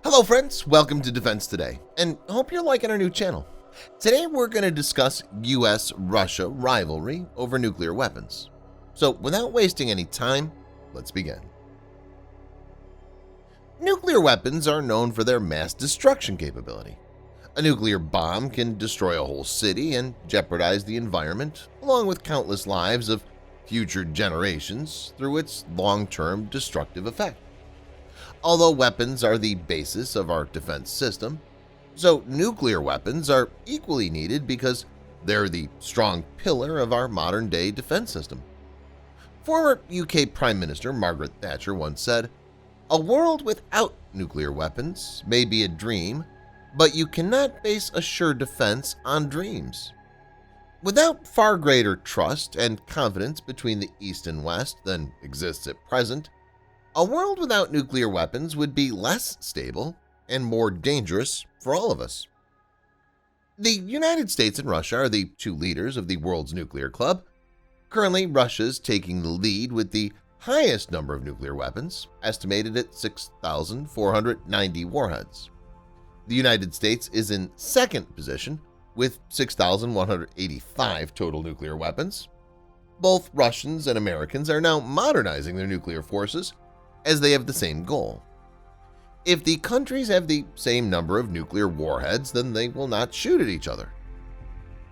Hello friends, welcome to Defense Today, and hope you're liking our new channel. Today we're going to discuss US-Russia rivalry over nuclear weapons. So without wasting any time, let's begin. Nuclear weapons are known for their mass destruction capability. A nuclear bomb can destroy a whole city and jeopardize the environment, along with countless lives of future generations through its long-term destructive effect. Although weapons are the basis of our defense system, so nuclear weapons are equally needed because they're the strong pillar of our modern-day defense system. Former UK Prime Minister Margaret Thatcher once said, "A world without nuclear weapons may be a dream, but you cannot base a sure defense on dreams." Without far greater trust and confidence between the East and West than exists at present, a world without nuclear weapons would be less stable and more dangerous for all of us. The United States and Russia are the two leaders of the world's nuclear club. Currently, Russia's taking the lead with the highest number of nuclear weapons, estimated at 6,490 warheads. The United States is in second position with 6,185 total nuclear weapons. Both Russians and Americans are now modernizing their nuclear forces as they have the same goal. If the countries have the same number of nuclear warheads, then they will not shoot at each other.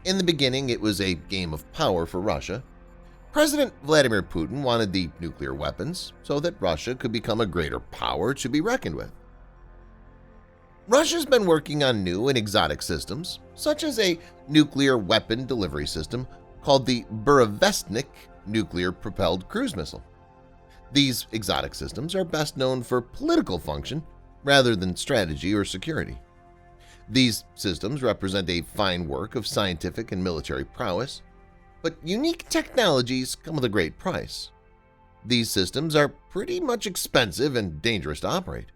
In the beginning, it was a game of power for Russia. President Vladimir Putin wanted the nuclear weapons so that Russia could become a greater power to be reckoned with. Russia's been working on new and exotic systems, such as a nuclear weapon delivery system called the Burevestnik nuclear-propelled cruise missile. These exotic systems are best known for political function rather than strategy or security. These systems represent a fine work of scientific and military prowess, but unique technologies come with a great price. These systems are pretty much expensive and dangerous to operate.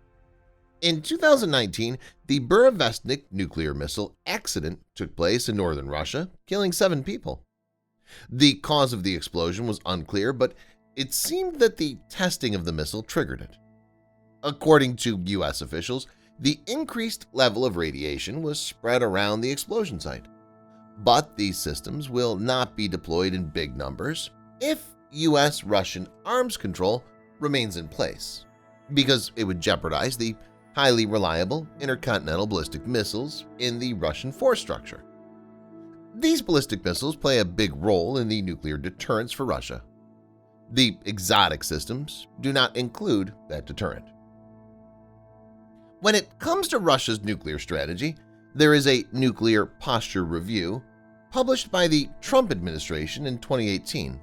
In 2019, the Burevestnik nuclear missile accident took place in northern Russia, killing 7 people. The cause of the explosion was unclear, but it seemed that the testing of the missile triggered it. According to U.S. officials, the increased level of radiation was spread around the explosion site. But these systems will not be deployed in big numbers if U.S.-Russian arms control remains in place, because it would jeopardize the highly reliable intercontinental ballistic missiles in the Russian force structure. These ballistic missiles play a big role in the nuclear deterrence for Russia. The exotic systems do not include that deterrent. When it comes to Russia's nuclear strategy, there is a nuclear posture review published by the Trump administration in 2018.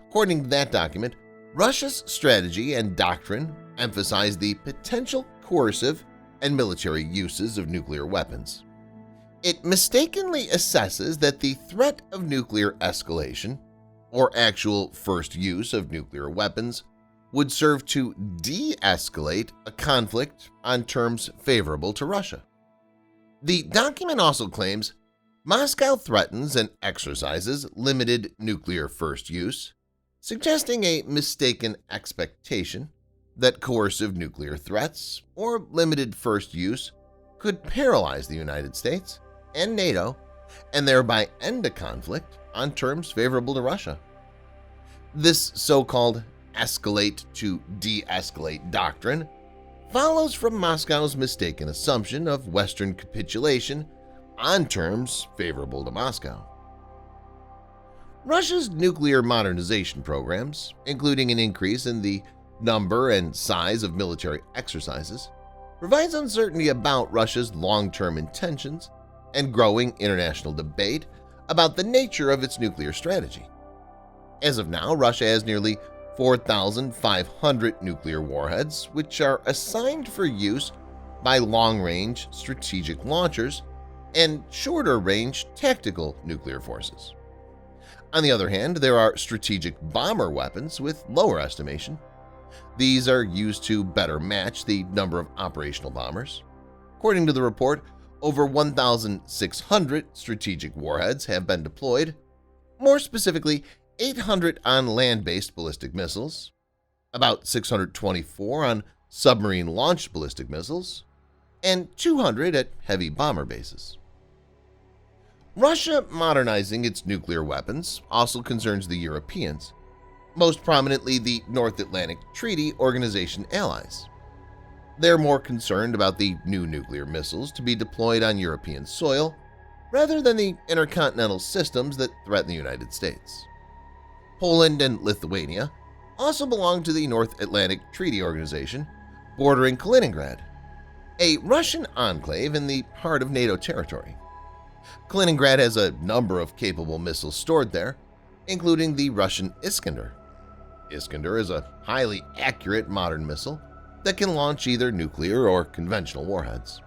According to that document, Russia's strategy and doctrine emphasize the potential coercive and military uses of nuclear weapons. It mistakenly assesses that the threat of nuclear escalation or actual first use of nuclear weapons would serve to de-escalate a conflict on terms favorable to Russia. The document also claims Moscow threatens and exercises limited nuclear first use, suggesting a mistaken expectation that coercive nuclear threats or limited first use could paralyze the United States and NATO and thereby end a conflict on terms favorable to Russia. This so-called escalate to de-escalate doctrine follows from Moscow's mistaken assumption of Western capitulation on terms favorable to Moscow. Russia's nuclear modernization programs, including an increase in the number and size of military exercises, provides uncertainty about Russia's long-term intentions and growing international debate about the nature of its nuclear strategy. As of now, Russia has nearly 4,500 nuclear warheads, which are assigned for use by long-range strategic launchers and shorter-range tactical nuclear forces. On the other hand, there are strategic bomber weapons with lower estimation. These are used to better match the number of operational bombers. According to the report, over 1,600 strategic warheads have been deployed, more specifically 800 on land-based ballistic missiles, about 624 on submarine-launched ballistic missiles, and 200 at heavy bomber bases. Russia modernizing its nuclear weapons also concerns the Europeans, most prominently the North Atlantic Treaty Organization allies. They're more concerned about the new nuclear missiles to be deployed on European soil rather than the intercontinental systems that threaten the United States. Poland and Lithuania also belong to the North Atlantic Treaty Organization, bordering Kaliningrad, a Russian enclave in the heart of NATO territory. Kaliningrad has a number of capable missiles stored there, including the Russian Iskander. Iskander is a highly accurate modern missile that can launch either nuclear or conventional warheads.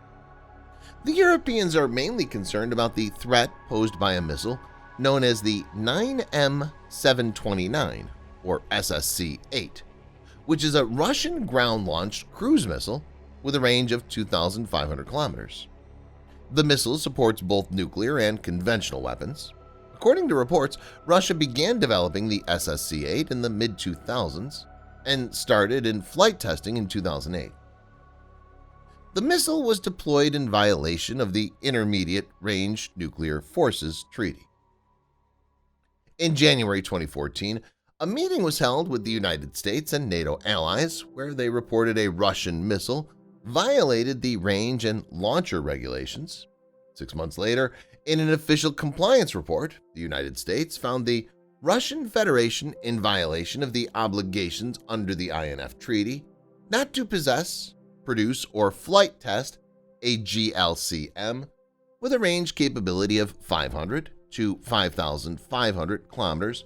The Europeans are mainly concerned about the threat posed by a missile known as the 9M729 or SSC-8, which is a Russian ground-launched cruise missile with a range of 2,500 kilometers. The missile supports both nuclear and conventional weapons. According to reports, Russia began developing the SSC-8 in the mid-2000s and started in flight testing in 2008. The missile was deployed in violation of the Intermediate Range Nuclear Forces Treaty. In January 2014, a meeting was held with the United States and NATO allies where they reported a Russian missile violated the range and launcher regulations. 6 months later, in an official compliance report, the United States found the Russian Federation in violation of the obligations under the INF Treaty not to possess, produce, or flight test a GLCM with a range capability of 500 to 5,500 kilometers,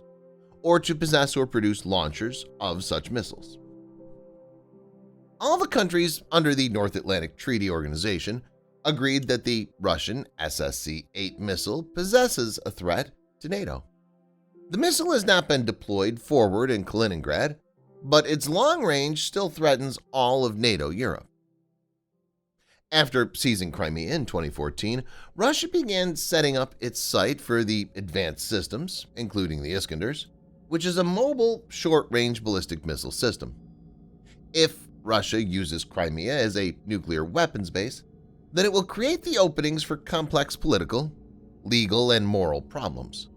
or to possess or produce launchers of such missiles. All the countries under the North Atlantic Treaty Organization agreed that the Russian SSC-8 missile possesses a threat to NATO. The missile has not been deployed forward in Kaliningrad, but its long range still threatens all of NATO Europe. After seizing Crimea in 2014, Russia began setting up its sight for the advanced systems, including the Iskanders, which is a mobile, short-range ballistic missile system. If Russia uses Crimea as a nuclear weapons base, then it will create the openings for complex political, legal, and moral problems.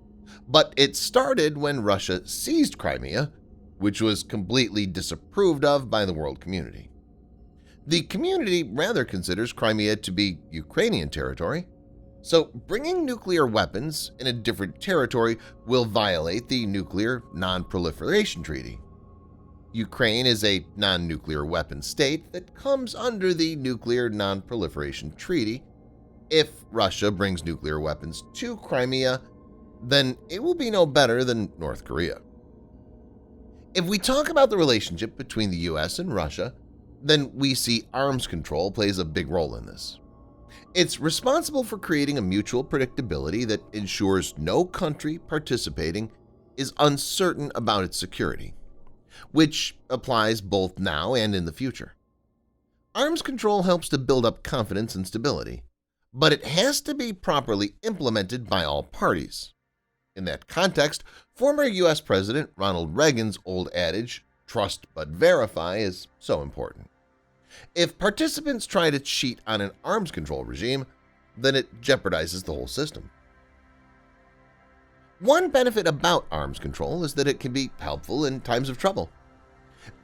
But it started when Russia seized Crimea, which was completely disapproved of by the world community. The community rather considers Crimea to be Ukrainian territory, so bringing nuclear weapons in a different territory will violate the Nuclear Non-Proliferation Treaty. Ukraine is a non-nuclear weapon state that comes under the Nuclear Non-Proliferation Treaty. If Russia brings nuclear weapons to Crimea, then it will be no better than North Korea. If we talk about the relationship between the US and Russia, then we see arms control plays a big role in this. It's responsible for creating a mutual predictability that ensures no country participating is uncertain about its security, which applies both now and in the future. Arms control helps to build up confidence and stability, but it has to be properly implemented by all parties. In that context, former U.S. President Ronald Reagan's old adage, "Trust but verify," is so important. If participants try to cheat on an arms control regime, then it jeopardizes the whole system. One benefit about arms control is that it can be helpful in times of trouble.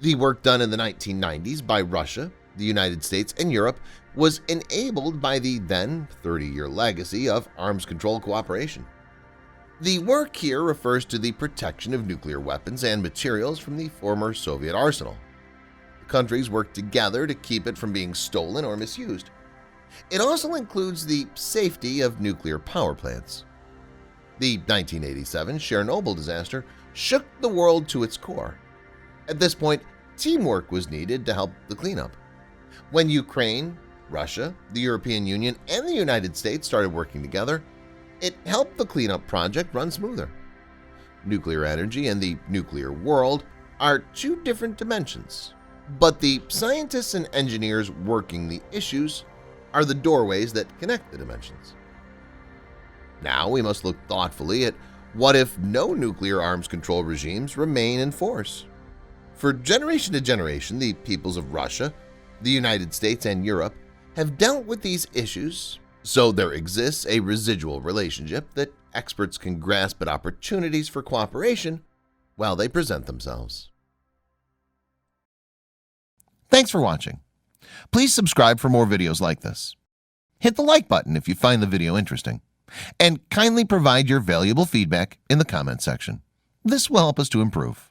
The work done in the 1990s by Russia, the United States, and Europe was enabled by the then 30-year legacy of arms control cooperation. The work here refers to the protection of nuclear weapons and materials from the former Soviet arsenal. The countries worked together to keep it from being stolen or misused. It also includes the safety of nuclear power plants. The 1987 Chernobyl disaster shook the world to its core. At this point, teamwork was needed to help the cleanup. When Ukraine, Russia, the European Union, and the United States started working together, it helped the cleanup project run smoother. Nuclear energy and the nuclear world are two different dimensions, but the scientists and engineers working the issues are the doorways that connect the dimensions. Now we must look thoughtfully at what if no nuclear arms control regimes remain in force. For generation to generation, the peoples of Russia, the United States, and Europe have dealt with these issues, so there exists a residual relationship that experts can grasp at opportunities for cooperation while they present themselves. Thanks for watching. Please subscribe for more videos like this. Hit the like button if you find the video interesting, and kindly provide your valuable feedback in the comment section. This will help us to improve.